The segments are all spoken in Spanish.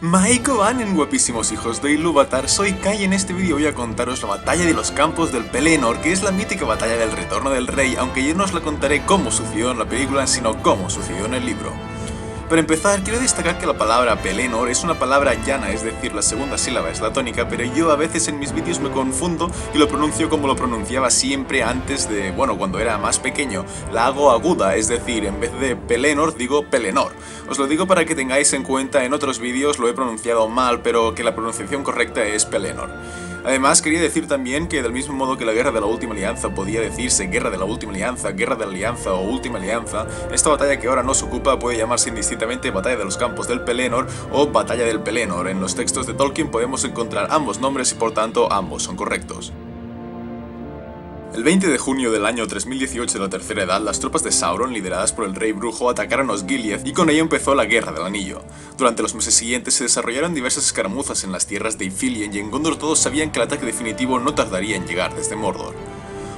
Maiko Banen, guapísimos hijos de Ilúvatar, soy Kai y en este vídeo voy a contaros la batalla de los campos del Pelennor, que es la mítica batalla del retorno del rey, aunque yo no os la contaré cómo sucedió en la película, sino cómo sucedió en el libro. Para empezar, quiero destacar que la palabra Pelennor es una palabra llana, es decir, la segunda sílaba es la tónica, pero yo a veces en mis vídeos me confundo y lo pronuncio como lo pronunciaba siempre antes de, bueno, cuando era más pequeño. La hago aguda, es decir, en vez de Pelennor digo Pelennor. Os lo digo para que tengáis en cuenta, en otros vídeos lo he pronunciado mal, pero que la pronunciación correcta es Pelennor. Además, quería decir también que del mismo modo que la Guerra de la Última Alianza podía decirse Guerra de la Última Alianza, Guerra de la Alianza o Última Alianza, esta batalla que ahora nos ocupa puede llamarse indistintamente Batalla de los Campos del Pelennor o Batalla del Pelennor. En los textos de Tolkien podemos encontrar ambos nombres y por tanto ambos son correctos. El 20 de junio del año 3018 de la Tercera Edad, las tropas de Sauron, lideradas por el Rey Brujo, atacaron a Osgiliath y con ello empezó la Guerra del Anillo. Durante los meses siguientes se desarrollaron diversas escaramuzas en las tierras de Ithilien y en Gondor todos sabían que el ataque definitivo no tardaría en llegar desde Mordor.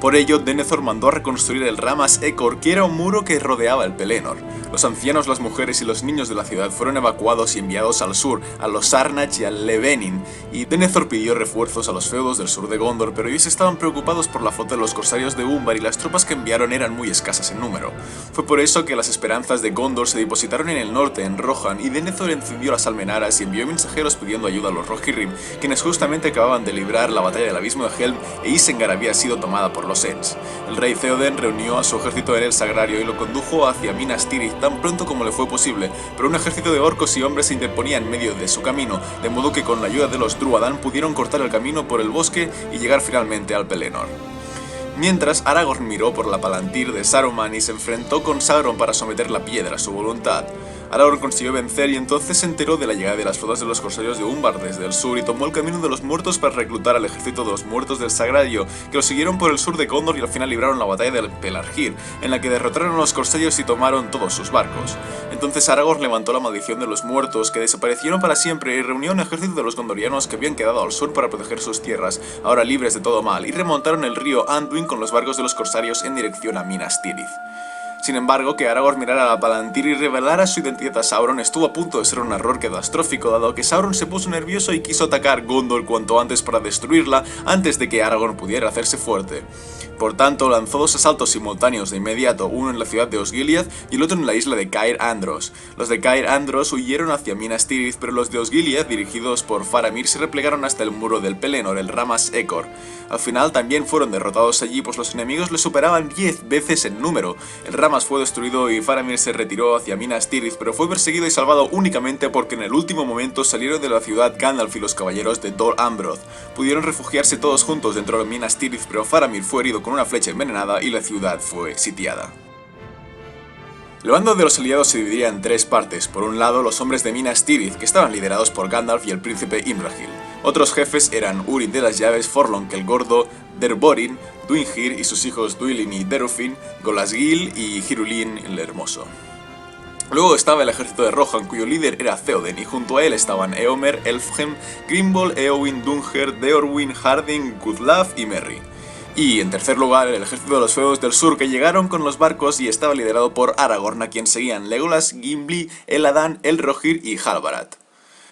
Por ello, Denethor mandó a reconstruir el Ramas Ecor, que era un muro que rodeaba el Pelennor. Los ancianos, las mujeres y los niños de la ciudad fueron evacuados y enviados al sur, a los Arnach y al Levenin, y Denethor pidió refuerzos a los feudos del sur de Gondor, pero ellos estaban preocupados por la flota de los corsarios de Umbar y las tropas que enviaron eran muy escasas en número. Fue por eso que las esperanzas de Gondor se depositaron en el norte, en Rohan, y Denethor encendió las almenaras y envió mensajeros pidiendo ayuda a los Rohirrim, quienes justamente acababan de librar la batalla del Abismo de Helm e Isengard había sido tomada por los Ents. El rey Theoden reunió a su ejército en el Sagrario y lo condujo hacia Minas Tirith tan pronto como le fue posible, pero un ejército de orcos y hombres se interponía en medio de su camino, de modo que con la ayuda de los Druadan pudieron cortar el camino por el bosque y llegar finalmente al Pelennor. Mientras, Aragorn miró por la Palantir de Saruman y se enfrentó con Sauron para someter la piedra a su voluntad. Aragorn consiguió vencer y entonces se enteró de la llegada de las flotas de los corsarios de Umbar desde el sur y tomó el camino de los muertos para reclutar al ejército de los muertos del Sagrario, que lo siguieron por el sur de Gondor y al final libraron la batalla del Pelargir, en la que derrotaron a los corsarios y tomaron todos sus barcos. Entonces Aragorn levantó la maldición de los muertos, que desaparecieron para siempre, y reunió un ejército de los gondorianos que habían quedado al sur para proteger sus tierras, ahora libres de todo mal, y remontaron el río Anduin con los barcos de los corsarios en dirección a Minas Tirith. Sin embargo, que Aragorn mirara a la Palantir y revelara su identidad a Sauron estuvo a punto de ser un error catastrófico, dado que Sauron se puso nervioso y quiso atacar Gondor cuanto antes para destruirla antes de que Aragorn pudiera hacerse fuerte. Por tanto, lanzó dos asaltos simultáneos de inmediato, uno en la ciudad de Osgiliath y el otro en la isla de Cair Andros. Los de Cair Andros huyeron hacia Minas Tirith, pero los de Osgiliath, dirigidos por Faramir, se replegaron hasta el muro del Pelennor, el Ramas Ecor. Al final también fueron derrotados allí, pues los enemigos le superaban 10 veces en número. El Ramas fue destruido y Faramir se retiró hacia Minas Tirith, pero fue perseguido y salvado únicamente porque en el último momento salieron de la ciudad Gandalf y los caballeros de Dol Amroth. Pudieron refugiarse todos juntos dentro de Minas Tirith, pero Faramir fue herido con una flecha envenenada y la ciudad fue sitiada. El bando de los aliados se dividía en tres partes. Por un lado, los hombres de Minas Tirith, que estaban liderados por Gandalf y el príncipe Imrahil. Otros jefes eran Urin de las Llaves, Forlonk el Gordo, Derborin, Duinhir y sus hijos Duilin y Derufin, Golasgil y Hirulin el Hermoso. Luego estaba el ejército de Rohan, cuyo líder era Theoden, y junto a él estaban Eomer, Elfhem, Grimble, Eowyn, Dunher, Deorwyn, Harding, Gudlaf y Merry. Y en tercer lugar, el ejército de los feudos del sur, que llegaron con los barcos y estaba liderado por Aragorn, a quien seguían Legolas, Gimli, Eladan, Elrohir y Halbarad.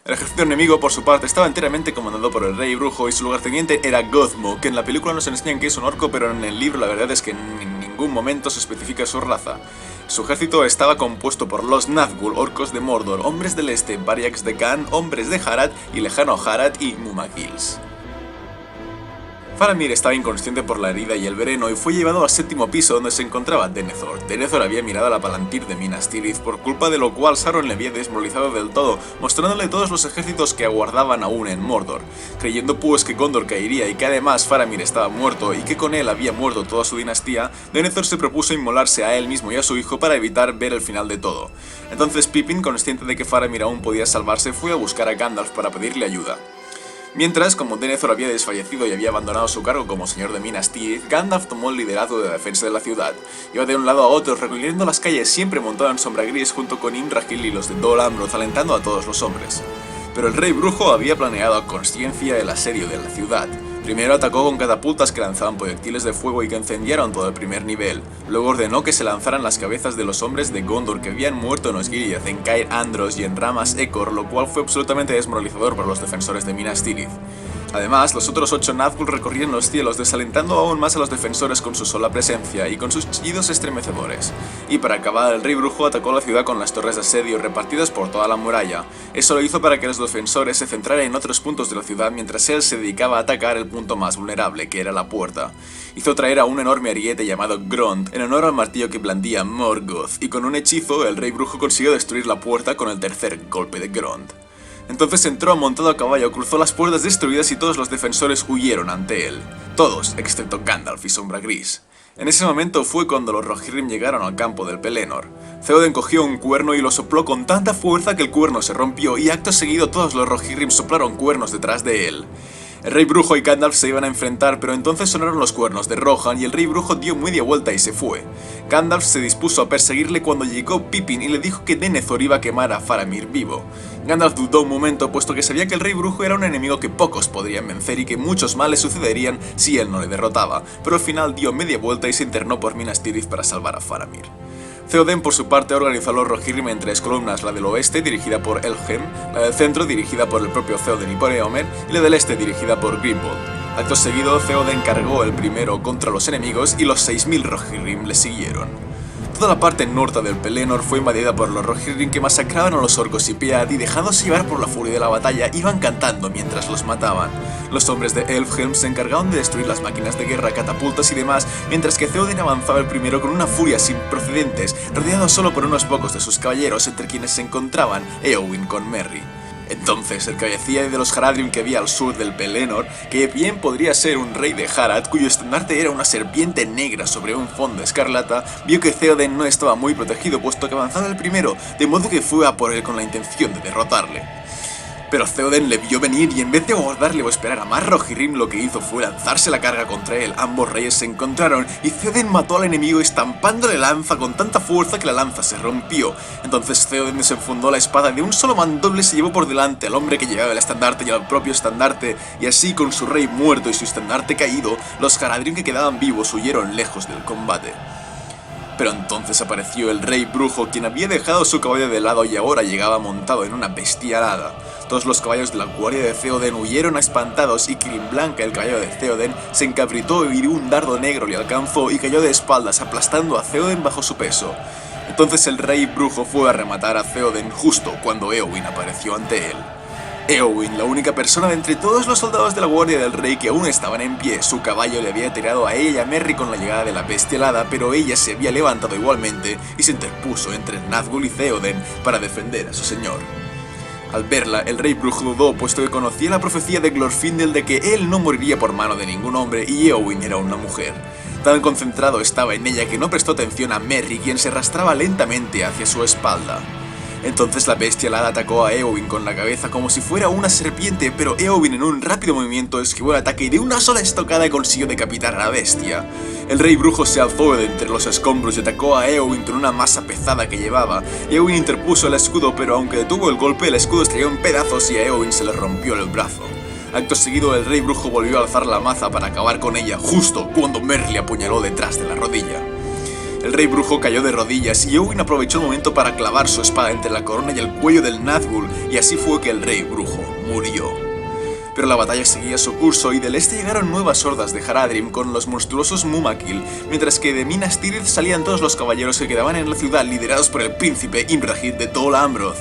El ejército enemigo, por su parte, estaba enteramente comandado por el Rey Brujo y su lugarteniente era Gothmo, que en la película nos enseñan que es un orco, pero en el libro la verdad es que en ningún momento se especifica su raza. Su ejército estaba compuesto por los Nazgûl, orcos de Mordor, hombres del este, Variax de Khan, hombres de Harad y lejano Harad y Mumagils. Faramir estaba inconsciente por la herida y el veneno y fue llevado al séptimo piso donde se encontraba Denethor. Denethor había mirado a la Palantir de Minas Tirith, por culpa de lo cual Sauron le había desmoralizado del todo, mostrándole todos los ejércitos que aguardaban aún en Mordor. Creyendo pues que Gondor caería y que además Faramir estaba muerto y que con él había muerto toda su dinastía, Denethor se propuso inmolarse a él mismo y a su hijo para evitar ver el final de todo. Entonces Pippin, consciente de que Faramir aún podía salvarse, fue a buscar a Gandalf para pedirle ayuda. Mientras, como Denethor había desfallecido y había abandonado su cargo como señor de Minas Tirith, Gandalf tomó el liderazgo de la defensa de la ciudad. Iba de un lado a otro, recorriendo las calles siempre montado en sombra gris junto con Imrahil y los de Dol Amroth, alentando a todos los hombres. Pero el Rey Brujo había planeado a conciencia el asedio de la ciudad. Primero atacó con catapultas que lanzaban proyectiles de fuego y que incendiaron todo el primer nivel. Luego ordenó que se lanzaran las cabezas de los hombres de Gondor que habían muerto en Osgiliath, en Caer Andros y en Ramas Ecor, lo cual fue absolutamente desmoralizador para los defensores de Minas Tirith. Además, los otros 8 Nazgûl recorrían los cielos, desalentando aún más a los defensores con su sola presencia y con sus chillidos estremecedores. Y para acabar, el rey brujo atacó la ciudad con las torres de asedio repartidas por toda la muralla. Eso lo hizo para que los defensores se centraran en otros puntos de la ciudad mientras él se dedicaba a atacar el punto más vulnerable, que era la puerta. Hizo traer a un enorme ariete llamado Grond, en honor al martillo que blandía Morgoth, y con un hechizo, el rey brujo consiguió destruir la puerta con el tercer golpe de Grond. Entonces entró montado a caballo, cruzó las puertas destruidas y todos los defensores huyeron ante él. Todos, excepto Gandalf y Sombra Gris. En ese momento fue cuando los Rohirrim llegaron al campo del Pelennor. Theoden cogió un cuerno y lo sopló con tanta fuerza que el cuerno se rompió y acto seguido todos los Rohirrim soplaron cuernos detrás de él. El rey brujo y Gandalf se iban a enfrentar, pero entonces sonaron los cuernos de Rohan y el rey brujo dio media vuelta y se fue. Gandalf se dispuso a perseguirle cuando llegó Pippin y le dijo que Denethor iba a quemar a Faramir vivo. Gandalf dudó un momento, puesto que sabía que el rey brujo era un enemigo que pocos podrían vencer y que muchos males sucederían si él no le derrotaba, pero al final dio media vuelta y se internó por Minas Tirith para salvar a Faramir. Theoden por su parte organizó a los Rohirrim en 3 columnas, la del oeste dirigida por Elfhelm, la del centro dirigida por el propio Theoden y por Éomer, y la del este dirigida por Grimbold. Acto seguido, Theoden cargó el primero contra los enemigos y los 6000 Rohirrim le siguieron. Toda la parte norte del Pelennor fue invadida por los Rohirrim que masacraban a los orcos y Pead y dejándose llevar por la furia de la batalla iban cantando mientras los mataban. Los hombres de Elfhelm se encargaron de destruir las máquinas de guerra, catapultas y demás, mientras que Theoden avanzaba el primero con una furia sin precedentes, rodeado solo por unos pocos de sus caballeros entre quienes se encontraban Éowyn con Merry. Entonces, el cabecilla de los Haradrim que había al sur del Pelennor, que bien podría ser un rey de Harad, cuyo estandarte era una serpiente negra sobre un fondo escarlata, vio que Theoden no estaba muy protegido puesto que avanzaba el primero, de modo que fue a por él con la intención de derrotarle. Pero Theoden le vio venir y en vez de abordarle o esperar a más Rohirrim, lo que hizo fue lanzarse la carga contra él. Ambos reyes se encontraron y Theoden mató al enemigo estampándole lanza con tanta fuerza que la lanza se rompió. Entonces Theoden desenfundó la espada de un solo mandoble y se llevó por delante al hombre que llevaba el estandarte y al propio estandarte, y así con su rey muerto y su estandarte caído, los Haradrim que quedaban vivos huyeron lejos del combate. Pero entonces apareció el rey brujo, quien había dejado su caballo de lado y ahora llegaba montado en una bestia alada. Todos los caballos de la guardia de Theoden huyeron espantados y Kirin Blanca, el caballo de Theoden, se encabritó y un dardo negro le alcanzó y cayó de espaldas aplastando a Theoden bajo su peso. Entonces el rey brujo fue a rematar a Theoden justo cuando Éowyn apareció ante él. Éowyn, la única persona de entre todos los soldados de la guardia del rey que aún estaban en pie, su caballo le había tirado a ella y a Merry con la llegada de la bestia alada, pero ella se había levantado igualmente y se interpuso entre Nazgûl y Theoden para defender a su señor. Al verla, el rey brujo dudó, puesto que conocía la profecía de Glorfindel de que él no moriría por mano de ningún hombre y Éowyn era una mujer. Tan concentrado estaba en ella que no prestó atención a Merry, quien se arrastraba lentamente hacia su espalda. Entonces la bestia alada atacó a Éowyn con la cabeza como si fuera una serpiente, pero Éowyn en un rápido movimiento esquivó el ataque y de una sola estocada consiguió decapitar a la bestia. El rey brujo se alzó de entre los escombros y atacó a Éowyn con una masa pesada que llevaba. Éowyn interpuso el escudo, pero aunque detuvo el golpe, el escudo estalló en pedazos y a Éowyn se le rompió el brazo. Acto seguido, el rey brujo volvió a alzar la maza para acabar con ella, justo cuando Merry le apuñaló detrás de la rodilla. El rey brujo cayó de rodillas y Éowyn aprovechó el momento para clavar su espada entre la corona y el cuello del Nazgûl, y así fue que el rey brujo murió. Pero la batalla seguía su curso y del este llegaron nuevas hordas de Haradrim con los monstruosos Mumakil, mientras que de Minas Tirith salían todos los caballeros que quedaban en la ciudad liderados por el príncipe Imrahil de Tol Amroth.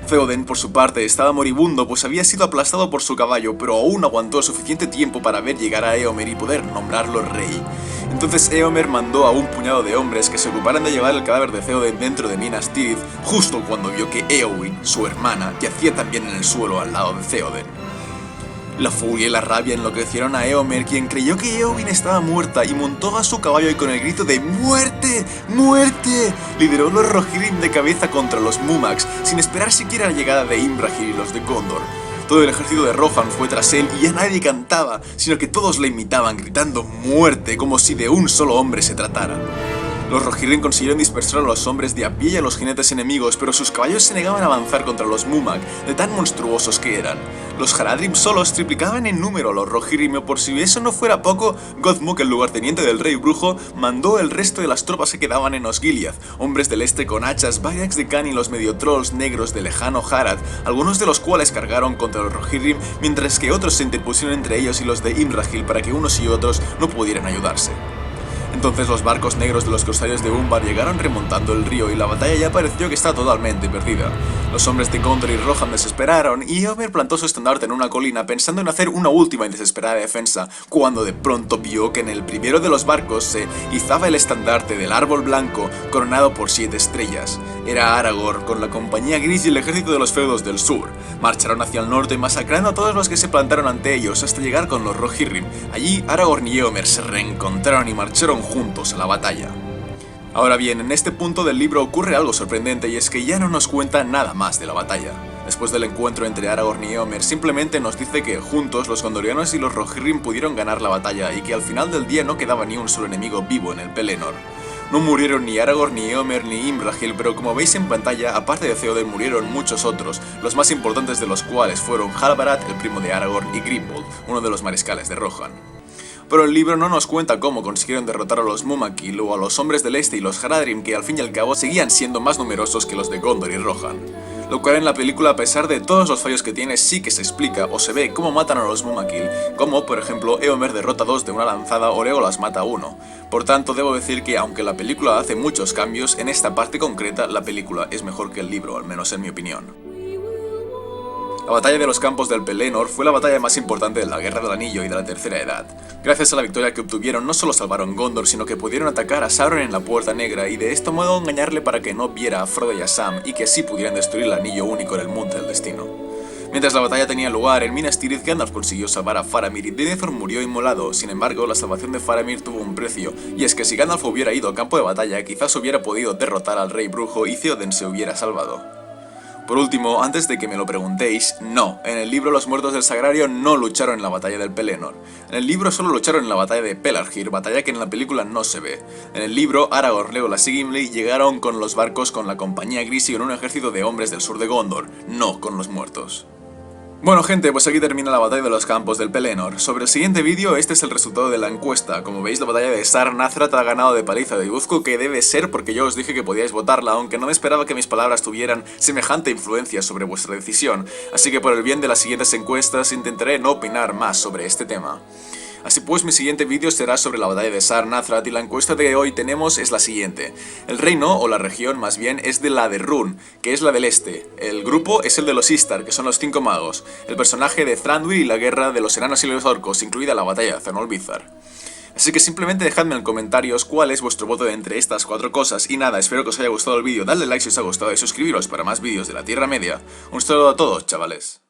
Theoden, por su parte, estaba moribundo pues había sido aplastado por su caballo, pero aún aguantó suficiente tiempo para ver llegar a Éomer y poder nombrarlo rey. Entonces Éomer mandó a un puñado de hombres que se ocuparan de llevar el cadáver de Theoden dentro de Minas Tirith, justo cuando vio que Éowyn, su hermana, yacía también en el suelo al lado de Theoden. La furia y la rabia enloquecieron a Éomer, quien creyó que Éowyn estaba muerta y montó a su caballo y con el grito de ¡Muerte! ¡Muerte!, lideró los Rohirrim de cabeza contra los Mumaks, sin esperar siquiera la llegada de Imrahil y los de Gondor. Todo el ejército de Rohan fue tras él y ya nadie cantaba, sino que todos le imitaban gritando ¡Muerte!, como si de un solo hombre se tratara. Los Rohirrim consiguieron dispersar a los hombres de a pie y a los jinetes enemigos, pero sus caballos se negaban a avanzar contra los Mumak, de tan monstruosos que eran. Los Haradrim solos triplicaban en número a los Rohirrim, y por si eso no fuera poco, Gothmog, el lugarteniente del rey brujo, mandó el resto de las tropas que quedaban en Osgiliath, hombres del este con hachas, Vairaks de Khan y los medio trolls negros de lejano Harad, algunos de los cuales cargaron contra los Rohirrim, mientras que otros se interpusieron entre ellos y los de Imrahil para que unos y otros no pudieran ayudarse. Entonces los barcos negros de los corsarios de Umbar llegaron remontando el río y la batalla ya pareció que está totalmente perdida. Los hombres de Gondor y Rohan desesperaron y Éomer plantó su estandarte en una colina pensando en hacer una última y desesperada defensa, cuando de pronto vio que en el primero de los barcos se izaba el estandarte del árbol blanco coronado por 7 estrellas. Era Aragorn con la compañía gris y el ejército de los feudos del sur. Marcharon hacia el norte masacrando a todos los que se plantaron ante ellos hasta llegar con los Rohirrim. Allí Aragorn y Éomer se reencontraron y marcharon juntos a la batalla. Ahora bien, en este punto del libro ocurre algo sorprendente y es que ya no nos cuenta nada más de la batalla. Después del encuentro entre Aragorn y Éomer, simplemente nos dice que juntos los gondorianos y los Rohirrim pudieron ganar la batalla y que al final del día no quedaba ni un solo enemigo vivo en el Pelennor. No murieron ni Aragorn, ni Éomer, ni Imrahil, pero como veis en pantalla, aparte de Theoden murieron muchos otros, los más importantes de los cuales fueron Halbarad, el primo de Aragorn, y Grimbold, uno de los mariscales de Rohan. Pero el libro no nos cuenta cómo consiguieron derrotar a los Mumakil o a los hombres del este y los Haradrim, que al fin y al cabo seguían siendo más numerosos que los de Gondor y Rohan. Lo cual en la película, a pesar de todos los fallos que tiene, sí que se explica o se ve cómo matan a los Mumakil, como por ejemplo Éomer derrota a 2 de una lanzada o Legolas mata a 1. Por tanto, debo decir que aunque la película hace muchos cambios, en esta parte concreta la película es mejor que el libro, al menos en mi opinión. La batalla de los campos del Pelennor fue la batalla más importante de la Guerra del Anillo y de la Tercera Edad. Gracias a la victoria que obtuvieron, no solo salvaron Gondor, sino que pudieron atacar a Sauron en la Puerta Negra y de este modo engañarle para que no viera a Frodo y a Sam y que así pudieran destruir el anillo único en el Monte del Destino. Mientras la batalla tenía lugar, en Minas Tirith Gandalf consiguió salvar a Faramir y Denethor murió inmolado. Sin embargo, la salvación de Faramir tuvo un precio, y es que si Gandalf hubiera ido al campo de batalla, quizás hubiera podido derrotar al rey brujo y Theoden se hubiera salvado. Por último, antes de que me lo preguntéis, no, en el libro los muertos del Sagrario no lucharon en la batalla del Pelennor. En el libro solo lucharon en la batalla de Pelargir, batalla que en la película no se ve. En el libro, Aragorn, Legolas y Gimli llegaron con los barcos con la compañía gris y con un ejército de hombres del sur de Gondor, no con los muertos. Bueno gente, pues aquí termina la batalla de los campos del Pelennor. Sobre el siguiente vídeo, este es el resultado de la encuesta. Como veis, la batalla de Sarnathrath ha ganado de paliza de Ibuzco, que debe ser porque yo os dije que podíais votarla, aunque no me esperaba que mis palabras tuvieran semejante influencia sobre vuestra decisión. Así que por el bien de las siguientes encuestas intentaré no opinar más sobre este tema. Así pues, mi siguiente vídeo será sobre la batalla de Sarnathrath y la encuesta de hoy tenemos es la siguiente. El reino, o la región más bien, es de la de Rhûn, que es la del este. El grupo es el de los Istar, que son los 5 magos. El personaje de Thranduil y la guerra de los enanos y los orcos, incluida la batalla de Zanolbizar. Así que simplemente dejadme en comentarios cuál es vuestro voto entre estas 4 cosas. Y nada, espero que os haya gustado el vídeo, dadle like si os ha gustado y suscribiros para más vídeos de la Tierra Media. Un saludo a todos, chavales.